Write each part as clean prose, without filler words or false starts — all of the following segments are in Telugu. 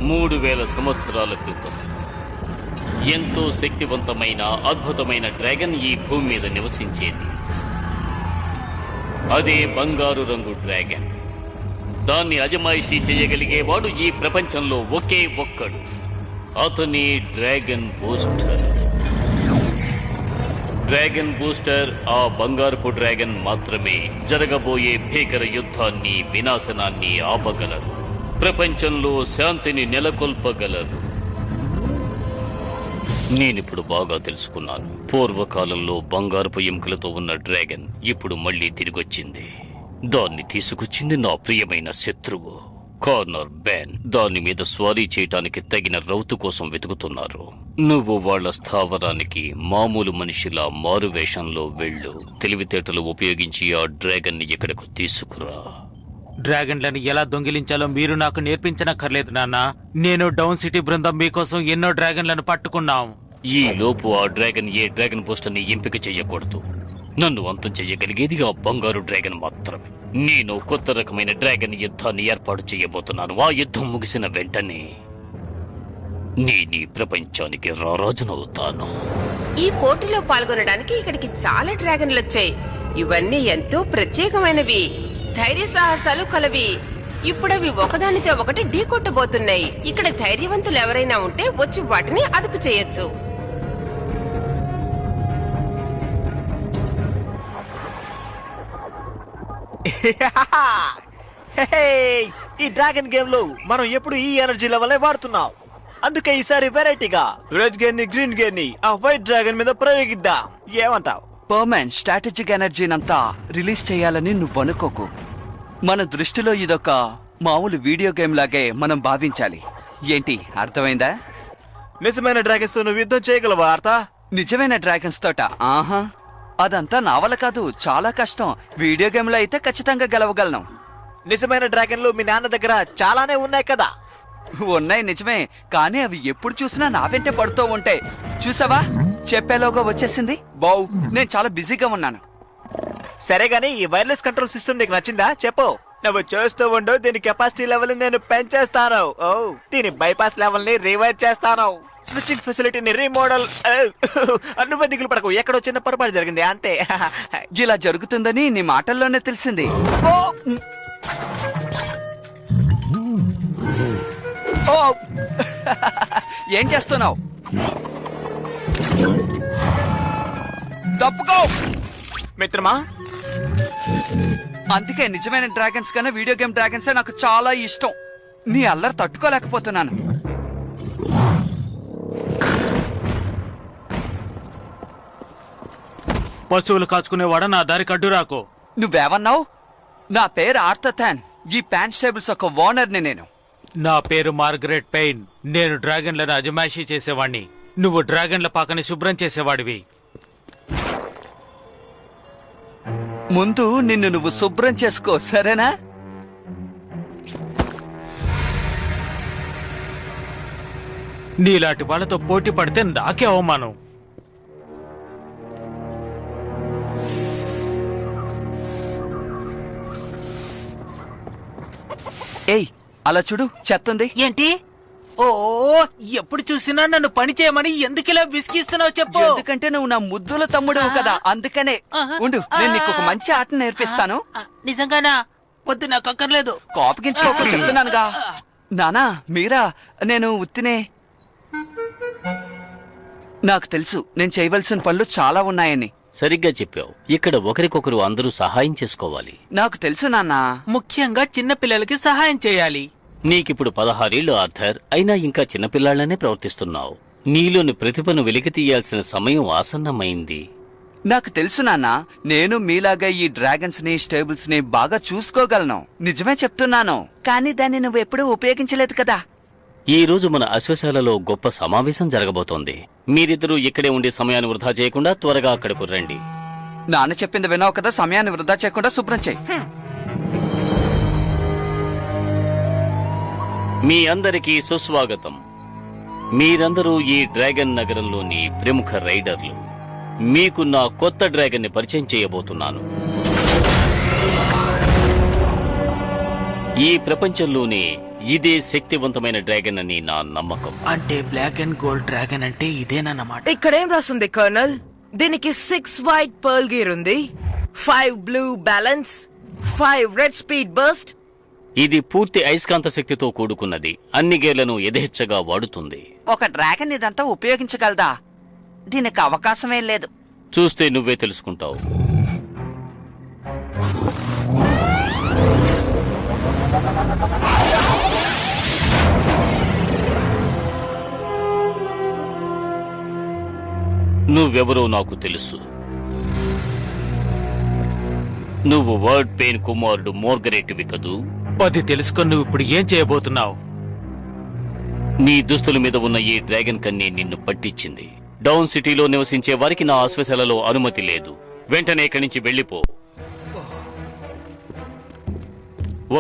3000 సంవత్సరాల క్రితం ఎంతో శక్తివంతమైన అద్భుతమైన డ్రాగన్ ఈ భూమి మీద నివసించేది. అదే బంగారు రంగు డ్రాగన్. దాన్ని అజమాయిషీ చేయగలిగేవాడు ఈ ప్రపంచంలో ఒకే ఒక్కడు. అతని డ్రాగన్ బూస్టర్. డ్రాగన్ బూస్టర్ ఆ బంగారపు డ్రాగన్ మాత్రమే జరగబోయే భీకర యుద్ధాన్ని, వినాశనాన్ని ఆపగలరు. ప్రపంచంలో శాంతిని నెలకొల్పగలరు. నేనిప్పుడు బాగా తెలుసుకున్నాను. పూర్వకాలంలో బంగారపు ఎముకలతో ఉన్న డ్రాగన్ ఇప్పుడు మళ్లీ తిరిగొచ్చింది. దాన్ని తీసుకొచ్చింది నా ప్రియమైన శత్రువు కార్నర్ బ్యాన్. దాని మీద స్వారీ చేయటానికి తగిన రౌతు కోసం వెతుకుతున్నారు. నువ్వు వాళ్ల స్థావరానికి మామూలు మనిషిలా మారువేషంలో వెళ్ళు. తెలివితేటలు ఉపయోగించి ఆ డ్రాగన్ ని ఇక్కడకు తీసుకురా. డ్రాగన్లను ఎలా దొంగిలించాలో మీరు నాకు నేర్పించనక్కర్లేదు నాన్న. నేను డౌన్ సిటీ బృందం మీకోసం ఎన్నో డ్రాగన్లను పట్టుకున్నాం. ఈ లోపు ఆ డ్రాగన్ ఏ డ్రాగన్ పోస్టర్ ని ఎంపిక చేయకూడదు. నన్ను అంతం చెయ్యగలిగేది ఆ బంగారు డ్రాగన్ మాత్రమే. నేను కొత్త రకమైన డ్రాగన్ యుద్ధాన్ని ఏర్పాటు చేయబోతున్నాను. ఆ యుద్ధం ముగిసిన వెంటనే నేను ఈ ప్రపంచానికి రారాజునవుతాను. ఈ పోటీలో పాల్గొనడానికి ఇక్కడికి చాలా డ్రాగన్లు వచ్చాయి. ఇవన్నీ ఎంతో ప్రత్యేకమైనవి, ధైర్య సాహసాలు కలవి. ఇప్పుడవి ఒకదానితో ఒకటి ఢీకొట్టబోతున్నాయి. ఇక్కడ ధైర్యవంతులు ఎవరైనా ఉంటే వచ్చి వాటిని అదుపు చేయొచ్చు. ఈ డ్రాగన్ గేమ్ లో మనం ఎప్పుడు ఈ ఎనర్జీ లెవెల్ వాడుతున్నాం. అందుకే ఈసారి వెరైటీగా రెడ్ గేర్ ని, గ్రీన్ గేర్ ని ఆ వైట్ డ్రాగన్ మీద ప్రయోగిద్దాం. ఏమంటావ్? పర్మన్ స్ట్రాటజిక్ ఎనర్జీనంతా రిలీజ్ చేయాలని నువ్వు అనుకోకు. మన దృష్టిలో ఇదొక మామూలు వీడియో గేమ్ లాగే మనం భావించాలి. ఏంటి అర్థమైందా? నిజమైన డ్రాగన్స్ తో నువ్వు యుద్ధం చేయగలవా ఆర్తా? నిజమైన డ్రాగన్స్ తోట? ఆహా, అదంతా నా వల్ల కాదు, చాలా కష్టం. వీడియో గేమ్ లో అయితే ఖచ్చితంగా గెలవగలను. నిజమైన డ్రాగన్లు మీ నాన్న దగ్గర చాలానే ఉన్నాయి కదా? ఉన్నాయి నిజమే, కానీ అవి ఎప్పుడు చూసినా నా వెంటే పడుతూ ఉంటాయి. చూసావా, చెప్పేలోగా వచ్చేసింది. బావ్, నేను చాలా బిజీగా ఉన్నాను. సరే గానీ ఈ వైర్లెస్ కంట్రోల్ సిస్టమ్ నీకు నచ్చిందా? చెప్పు. నువ్వు చూస్తూ ఉండు, దీని కెపాసిటీ లెవెల్ నేను పెంచేస్తాను. ఓ, దీని బైపాస్ లెవెల్ ని రివైర్ చేస్తాను. స్విచ్చింగ్ ఫెసిలిటీని రీమోడల్. నువ్వే దిగులు పడకు, ఎక్కడో చిన్న పొరపాటు జరిగింది అంతే. ఇలా జరుగుతుందని నీ మాటల్లోనే తెలిసింది. ఏం చేస్తున్నావు? తప్పుకో మిత్రమా. అందుకే నిజమైన డ్రాగన్స్ కన్నా వీడియో గేమ్ డ్రాగన్సే నాకు చాలా ఇష్టం. నీ అల్లరి తట్టుకోలేకపోతున్నాను. పశువులు కాచుకునేవాడ, నా దారి కడ్డురాకు. నువ్వేమన్నావు? నా పేరు ఆర్థర్. ఈ ప్యాన్ స్టేబుల్స్ ఒక ఓనర్ని నేను. నా పేరు మార్గరెట్ పెయిన్. నేను డ్రాగన్లను అజమాయిషీ చేసేవాణ్ణి. నువ్వు డ్రాగన్ల పాకని శుభ్రం చేసేవాడివి. ముందు నిన్ను నువ్వు శుభ్రం చేసుకో, సరేనా? నీలాంటి వాళ్ళతో పోటీ పడితే నాకే అవమానం. ఏయ్, అలా చూడు, చెత్తుంది. ఏంటి? ఓ, ఎప్పుడు చూసినా నన్ను పని చేయమని ఎందుకిలా విసిగిస్తున్నావు చెప్పు. ఎందుకంటే నువ్వు నా ముద్దుల తమ్ముడు కదా, అందుకనే. ఉండు, నేను నీకు ఒక మంచి ఆట నేర్పిస్తాను. నిజంగానా? వద్దు, నాకు అక్కర్లేదు. కోపగించుకోక చెప్తున్నానుగా. నానా, మీరా, నేను ఉత్తినే. నాకు తెలుసు నేను చేయవలసిన పనులు చాలా ఉన్నాయని. సరిగ్గా చెప్పావు. ఇక్కడ ఒకరికొకరు అందరూ సహాయం చేసుకోవాలి. నాకు తెలుసు నాన్నా. ముఖ్యంగా చిన్న పిల్లలకి సహాయం చేయాలి. నీకిప్పుడు 16 ఏళ్లు ఆర్థర్, అయినా ఇంకా చిన్నపిల్లాళ్లనే ప్రవర్తిస్తున్నావు. నీలోని ప్రతిభను వెలికి తీయాల్సిన సమయం ఆసన్నమైంది. నాకు తెలుసు నాన్న, నేను మీలాగా ఈ డ్రాగన్స్ ని, స్టేబుల్స్ ని బాగా చూసుకోగలను. నిజమే చెప్తున్నాను, కానీ దాన్ని నువ్వెప్పుడూ ఉపయోగించలేదు కదా. ఈ రోజు మన అశ్వశాలలో గొప్ప సమావేశం జరగబోతోంది. మీరిద్దరూ ఇక్కడే ఉండే సమయాన్ని వృధా చేయకుండా త్వరగా అక్కడకు రండి. నాన్న చెప్పింది విన్నావు కదా, సమయాన్ని వృధా చేయకుండా శుభ్రం చేయి. మీ అందరికీ సుస్వాగతం. మీరందరూ ఈ డ్రాగన్ నగరంలోని ప్రముఖ రైడర్లు. మీకు నా కొత్త డ్రాగన్ ని పరిచయం చేయబోతున్నాను. ఈ ప్రపంచంలోనే ఇదే శక్తివంతమైన డ్రాగన్ అని నా నమ్మకం. అంటే బ్లాక్ అండ్ గోల్డ్ డ్రాగన్ అంటే ఇదేనన్నమాట. ఇక్కడేం రాస్తుంది కర్నల్? దీనికి 6 వైట్ పర్ల్ గీర్ ఉంది, 5 blue balance, 5 red speed burst. ఇది పూర్తి అయస్కాంత శక్తితో కూడుకున్నది. అన్ని గేర్లను యథేచ్ఛగా వాడుతుంది. ఒక డ్రాగన్ ఇదంతా ఉపయోగించగలదా? దీనికి అవకాశమే లేదు. చూస్తే నువ్వే తెలుసుకుంటావు. నువ్వెవరో నాకు తెలుసు. నువ్వు వర్డ్ పెయిన్ కుమారుడు మోర్గరేట్వి కదూ? అది తెలుసుకొని నువ్వు ఇప్పుడు ఏం చేయబోతున్నావు? నీ దుస్తుల మీద ఉన్న ఈ డ్రాగన్ కన్నీ నిన్ను పట్టించింది. డౌన్ సిటీలో నివసించే వారికి నా ఆశ్వశాలలో అనుమతి లేదు. వెంటనే ఇక్కడి నుంచి వెళ్ళిపో.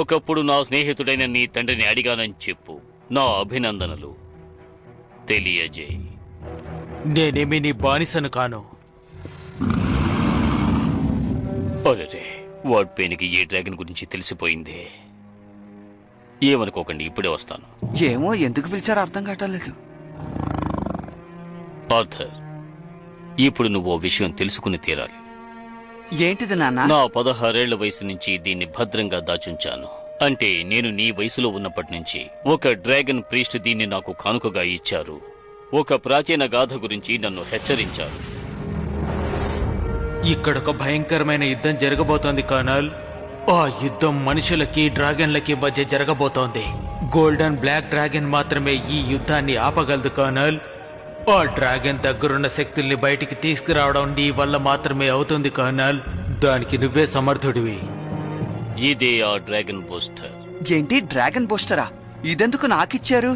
ఒకప్పుడు నా స్నేహితుడైన నీ తండ్రిని అడిగానని చెప్పు. నా అభినందనలు తెలియజేయి. నేనేమి నీ బానిసను కాను. అరే, వర్డ్ పెయిన్కి ఈ డ్రాగన్ గురించి తెలిసిపోయింది. ఏమనుకోకండి, ఇప్పుడే వస్తాను. ఏమో ఎందుకు పిలిచారో అర్థం కావట్లేదు. ఆర్థర్, ఇప్పుడు నువ్వు ఓ విషయం తెలుసుకుని తీరాలి. ఏంటిది నాన్న? నా 16 ఏళ్ల వయసు నుంచి దీన్ని భద్రంగా దాచుంచాను. అంటే నేను నీ వయసులో ఉన్నప్పటి నుంచి. ఒక డ్రాగన్ ప్రీస్ట్ దీన్ని నాకు కానుకగా ఇచ్చారు. ఒక ప్రాచీన గాథ గురించి నన్ను హెచ్చరించారు. ఇక్కడొక భయంకరమైన యుద్ధం జరగబోతోంది కర్నల్. ఆ యుద్ధం మనుషులకి డ్రాగన్లకి మధ్య జరగబోతోంది. గోల్డెన్ బ్లాక్ డ్రాగన్ మాత్రమే ఈ యుద్ధాన్ని ఆపగలదు కర్నల్. ఆ డ్రాగన్ దగ్గరున్న శక్తుల్ని బయటికి తీసుకురావడం నీ వల్ల మాత్రమే అవుతుంది కర్నల్. దానికి నువ్వే సమర్థుడివి. ఇదే ఆ డ్రాగన్ బూస్టర్. ఏంటి డ్రాగన్ బూస్టరా? ఇదెందుకు నాకిచ్చారు?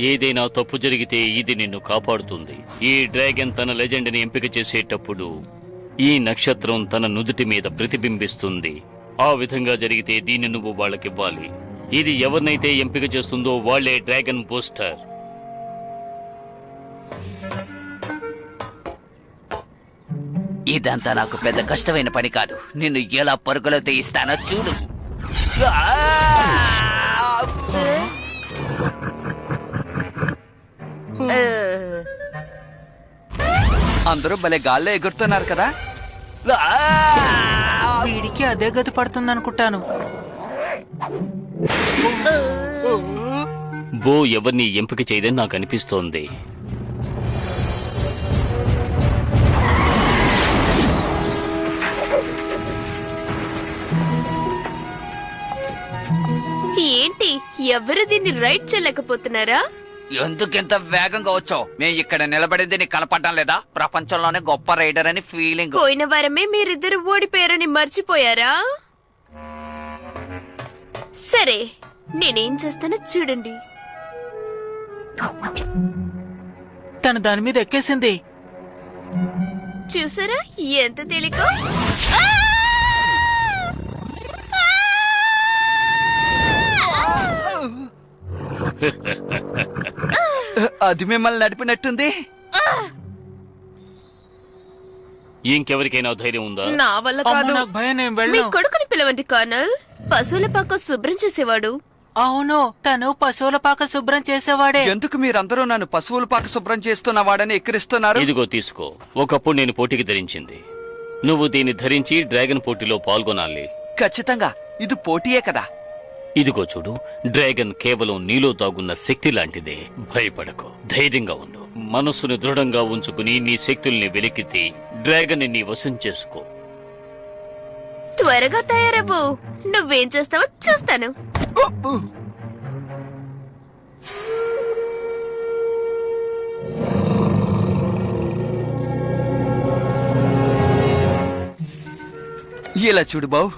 ఏదైనా తప్పు జరిగితే ఇది నిన్ను కాపాడుతుంది. ఈ డ్రాగన్ తన లెజెండ్ని ఎంపిక చేసేటప్పుడు ఈ నక్షత్రం తన నుదుటి మీద ప్రతిబింబిస్తుంది. ఆ విధంగా జరిగితే దీన్ని నువ్వు వాళ్ళకివ్వాలి. ఇది ఎవరినైతే ఎంపిక చేస్తుందో వాళ్లే డ్రాగన్ బూస్టర్. ఇదంతా నాకు పెద్ద కష్టమైన పని కాదు. నిన్ను ఎలా పరుగులో తీయిస్తానో చూడు. అందరూ భలే గాల్లో ఎగురుతున్నారు కదా. వీడికి అదే గతి పడుతుంది అనుకుంటాను. బో ఎవరిని ఎంపిక చేయదని నాకు అనిపిస్తోంది. ఏంటి, ఎవరు దీన్ని రైడ్ చేయలేకపోతున్నారా? ఎందుకింత వేగంగా వచ్చావు? మేము ఇక్కడ నిలబడింది నీకు కనపడడం లేదా? ప్రపంచంలోనే గొప్ప రైడర్ అని ఫీలింగ్. పోయిన వారమే మీరిద్దరు ఓడిపోయారని మర్చిపోయారా? సరే, నేనేం చేస్తానో చూడండి. తను దాని మీద ఎక్కేసింది. చూసారా ఎంత తేలిక? అది మిమ్మల్ని నడిపినట్టుంది. ఇంకెవరికైనా ధైర్యం ఉందా? నా వల్ల అమ్మో, కాదు. నాకు భయం, నేను మీ వెళ్ళను. కొడుకుని పిలవండి కర్నల్. పశువుల పక్క శుభ్రం చేసేవాడు. అవును, తను పశువుల పాక శుభ్రం చేసేవాడే. ఎందుకు మీరందరూ నన్ను పశువుల పాక శుభ్రం చేస్తున్న వాడని ఎక్కిరిస్తున్నారు? ఇదిగో తీసుకో. ఒకప్పుడు నేను పోటీకి ధరించింది. నువ్వు దీన్ని ధరించి డ్రాగన్ పోటీలో పాల్గొనాలి. ఖచ్చితంగా ఇది పోటీయే కదా. ఇదిగో చూడు, డ్రాగన్ కేవలం నీలో దాగున్న శక్తి లాంటిదే. భయపడకు, ధైర్యంగా ఉండు. మనస్సును దృఢంగా ఉంచుకుని నీ శక్తుల్ని వెలికితే డ్రాగన్ నీ వశం చేసుకో. త్వరగా తయారవ్వు. నువ్వేం చేస్తావో చూస్తాను. ఇలా చూడు బావు,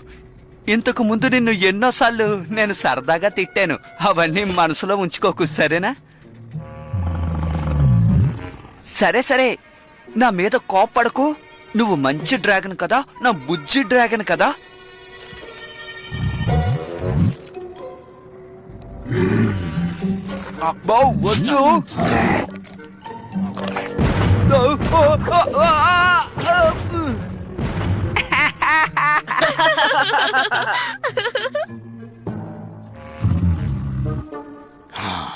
ఇంతకు ముందు నిన్ను ఎన్నోసార్లు నేను సరదాగా తిట్టాను. అవన్నీ మనసులో ఉంచుకోకు, సరేనా? సరే సరే, నా మీద కోప్పడకు. నువ్వు మంచి డ్రాగన్ కదా, నా బుజ్జి డ్రాగన్ కదా. అబ్బో వద్దు.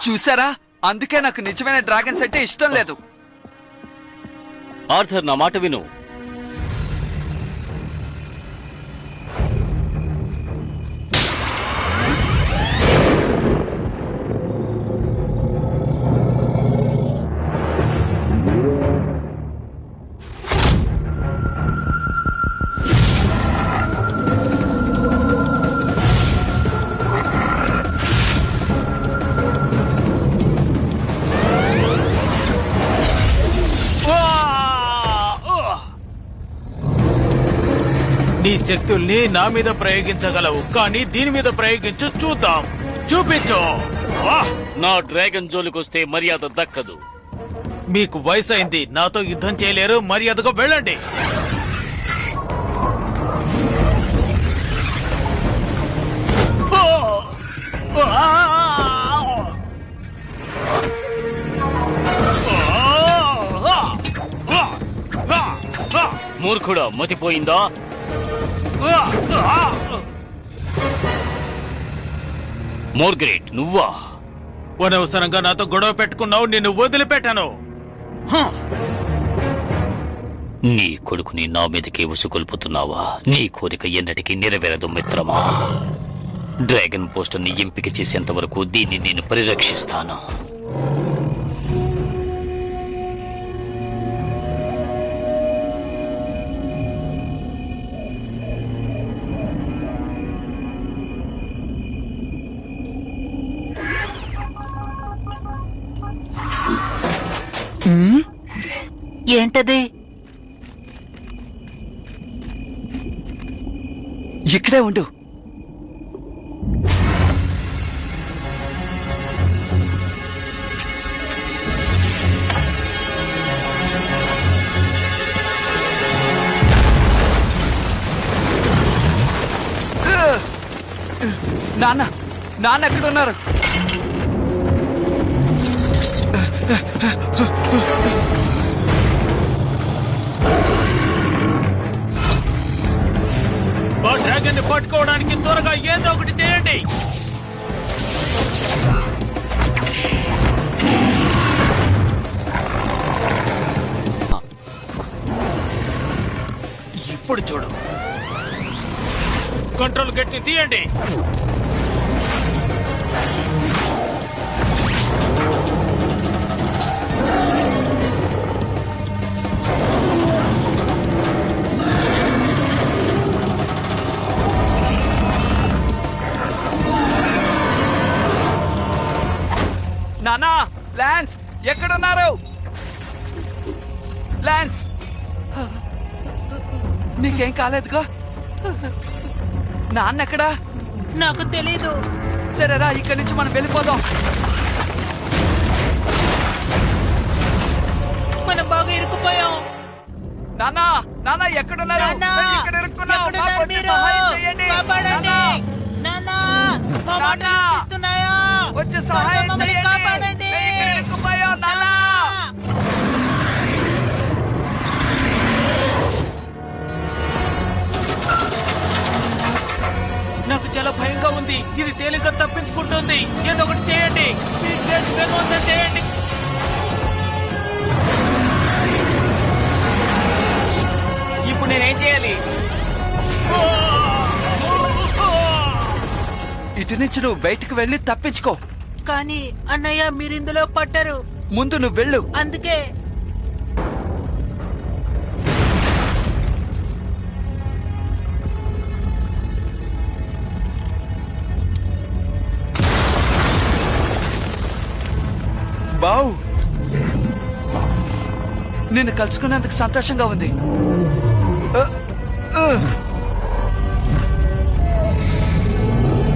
చూసారా, అందుకే నాకు నిజమైన డ్రాగన్స్ అంటే ఇష్టం లేదు. ఆర్థర్, నా మాట విను. నీ శక్తుల్ని నా మీద ప్రయోగించగలవు, కానీ దీని మీద ప్రయోగించు, చూద్దాం. చూపించు. నా డ్రాగన్ జోలికొస్తే మర్యాద దక్కదు. మీకు వయసు అయింది, నాతో యుద్ధం చేయలేరు, మర్యాదగా వెళ్ళండి. మూర్ఖుడా, మతిపోయిందా? మోర్గ్రేట్, నువ్వా? అనవసరంగా నాతో గొడవ పెట్టుకున్నావు, నిన్ను వదిలిపెట్టాను. నీ కొడుకుని నా మీదకే ఉసుకొల్పుతున్నావా? నీ కోరిక ఎన్నటికీ నెరవేరదు మిత్రమా. డ్రాగన్ పోస్టర్ని ఎంపిక చేసేంత వరకు దీన్ని నేను పరిరక్షిస్తాను. ఏంటది? ఇక్కడే ఉండు. నాన్న, నాన్న ఎక్కడున్నారు? ఆ డ్రాగన్ ని పట్టుకోవడానికి త్వరగా ఏదో ఒకటి చేయండి. ఇప్పుడు చూడు, కంట్రోల్ గేట్ ని తీయండి. నానా, లాన్స్ ఎక్కడున్నారు? లాన్స్, నీకేం కాలేదుగా? నాన్న ఎక్కడా? నాకు తెలీదు. సరేరా, ఇక్కడి నుంచి మనం వెళ్ళిపోదాం. మనం బాగా ఇరుక్కుపోయాం. నానా, నానా ఎక్కడున్నారు? నాన్నా, మేము ఇక్కడ ఇరుక్కున్నాం. ఎక్కడున్నారు మాకు వచ్చి మీరు? సహాయం చేయండి. కాపాడండి. నాన్నా, నాన్నా, మా నాన్నా, మాటలు వినిపిస్తున్నాయా? వచ్చి త్వరగా సహాయం మమ్మల్ని చేయండి. కాపాడండి. మేము ఇక్కడ ఇరుక్కుపోయాం, నాన్నా. నాకు చాలా భయంగా ఉంది. ఇది తేలిగ్గా తప్పించుకుంటుంది. ఏదో ఒకటి చేయండి. స్పీడ్ బ్రేక్ వేగవంతం చేయండి. ఇప్పుడు నేనేం చేయాలి? ఇటు నుంచి నువ్వు బయటికి వెళ్ళి తప్పించుకో. కానీ అన్నయ్య, మీరు ఇందులో పట్టారు. ముందు నువ్వు వెళ్ళు. అందుకే బావ్, నిన్ను కలుసుకున్నందుకు సంతోషంగా ఉంది.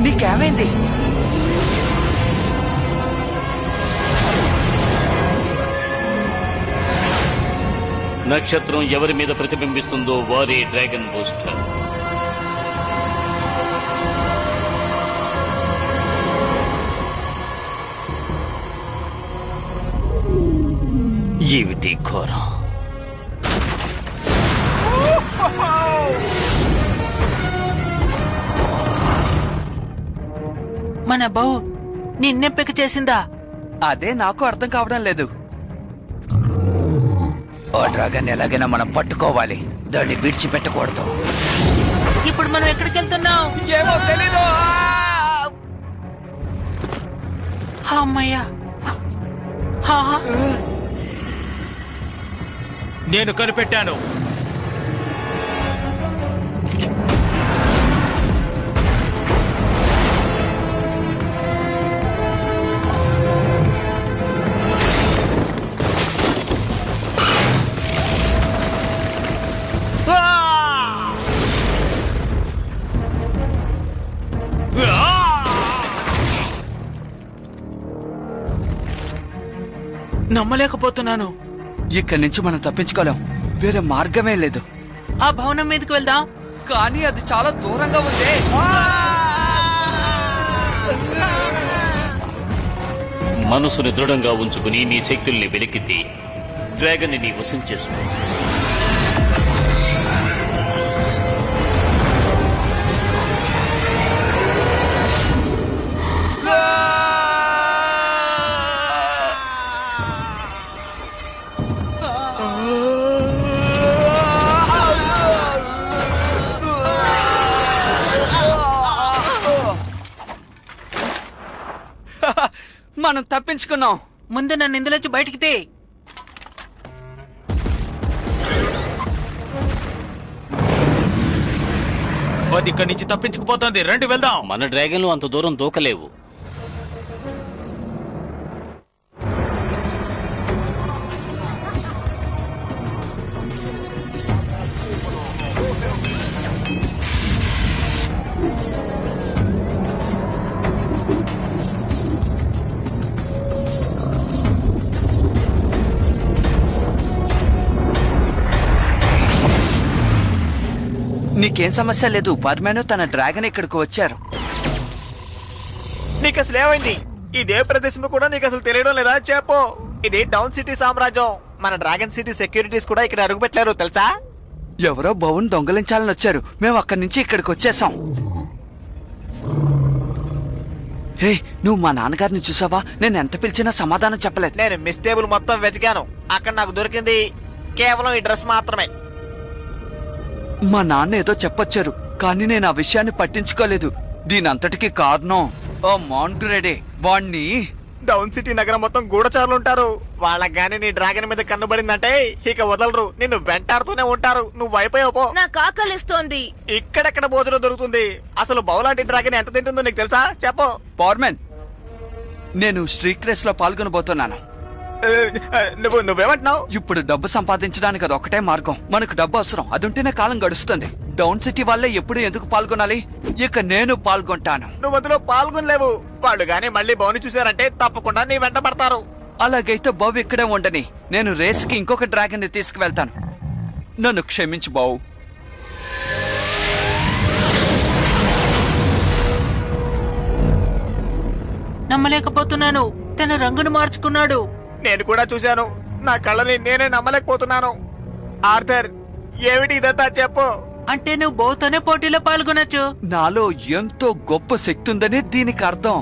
నీకేమైంది? నక్షత్రం ఎవరి మీద ప్రతిబింబిస్తుందో వారే డ్రాగన్ బూస్టర్. ఏమిటి ఘోరం? మన బౌ నిన్నెంపిక చేసిందా? అదే నాకు అర్థం కావడం లేదు. ఓ డ్రాగన్ ఎలాగైనా మనం పట్టుకోవాలి, దాన్ని విడిచిపెట్టకూడదు. ఇప్పుడు మనం ఎక్కడికి వెళ్తున్నాం? ఏమో తెలీదు. అమ్మయ్యా, నేను కనిపెట్టాను. నమ్మలేకపోతున్నాను. ఇక్కడి నుంచి మనం తప్పించుకోలేం, వేరే మార్గమే లేదు. ఆ భవనం మీదకి వెళ్దాం. కానీ అది చాలా దూరంగా ఉంది. మనసుని దృఢంగా ఉంచుకుని నీ శక్తుల్ని వెలికితే డ్రాగన్ ని వశం చేసుకో. మనం తప్పించుకున్నాం. ముందు నన్ను ఇందులోంచి బయటికి తే. అది ఇక్కడి నుంచి తప్పించుకుపోతుంది. రండి వెళ్దాం. మన డ్రాగన్లు అంత దూరం దూకలేవు. నీకేం సమస్య లేదు. పర్మేను తన డ్రాగన్ ఇక్కడికి వచ్చారు. నీకు అసలు ఏమైంది? ఇదే ప్రదేశం కూడా నీకు అసలు తెలియడం లేదా? చెప్పు. ఇది డౌన్ సిటీ సామ్రాజ్యం. మన డ్రాగన్ సిటీ సెక్యూరిటీస్ కూడా ఇక్కడ అడుగుపెట్టారు తెలుసా? ఎవరో భవన్ దొంగలించాలని వచ్చారు. మేము అక్కడి నుంచి ఇక్కడికి వచ్చేసాం. హే, నువ్వు మా నాన్నగారిని చూసావా? నేను ఎంత పిలిచినా సమాధానం చెప్పలేదు. నేను మిస్ టేబుల్ మొత్తం వెతికాను. అక్కడ నాకు దొరికింది కేవలం ఈ డ్రెస్ మాత్రమే. మా నాన్న ఏదో చెప్పొచ్చారు, కానీ నేను ఆ విషయాన్ని పట్టించుకోలేదు. దీనంతటికి కారణం ఓ మాంగ్రెడే. వాణ్ణి డౌన్ సిటీ నగరం మొత్తం గూఢచారులు ఉంటారు. వాళ్ళకి గానీ నీ డ్రాగన్ మీద కన్నుబడిందంటే ఇక వదలరు. నిన్ను వెంటాడుతూనే ఉంటారు. నువ్వు అయిపోయావు పో. నాకు ఆకలిస్తోంది. ఇక్కడెక్కడ భోజనం దొరుకుతుంది? అసలు బౌలాంటి డ్రాగన్ ఎంత తింటుందో నీకు తెలుసా? చెప్పు. పవర్మెన్, నేను స్ట్రీట్ రేస్ లో పాల్గొనబోతున్నాను. నువ్వేమంటున్నావు? ఇప్పుడు డబ్బు సంపాదించడానికి అది ఒకటే మార్గం. మనకు డబ్బు అవసరం, అదుంటేనే కాలం గడుస్తుంది. డౌన్ సిటీ వాళ్ళే ఎప్పుడు ఎందుకు పాల్గొనాలి? ఇక నేను పాల్గొంటాను. నువ్వు అందులో పాల్గొనలేవు. వాళ్ళు గానీ మళ్ళీ బౌని చూసారంటే తప్పకుండా నీ వెంట పడతారు. అలాగైతే బావు ఇక్కడే ఉండని. నేను రేస్ కి ఇంకొక డ్రాగన్ ని తీసుకువెళ్తాను. నన్ను క్షమించు బావు. నమ్మలేకపోతున్నాను. తన రంగును మార్చుకున్నాడు. నేను కూడా చూశాను. నా కళ్ళని నేనే నమ్మలేకపోతున్నాను. ఆర్థర్, ఏమిటి ఇదంతా? చెప్పు. అంటే నువ్వు బౌతోనే పోటీలో పాల్గొనొచ్చు. నాలో ఎంతో గొప్ప శక్తి ఉందని దీనికి అర్థం.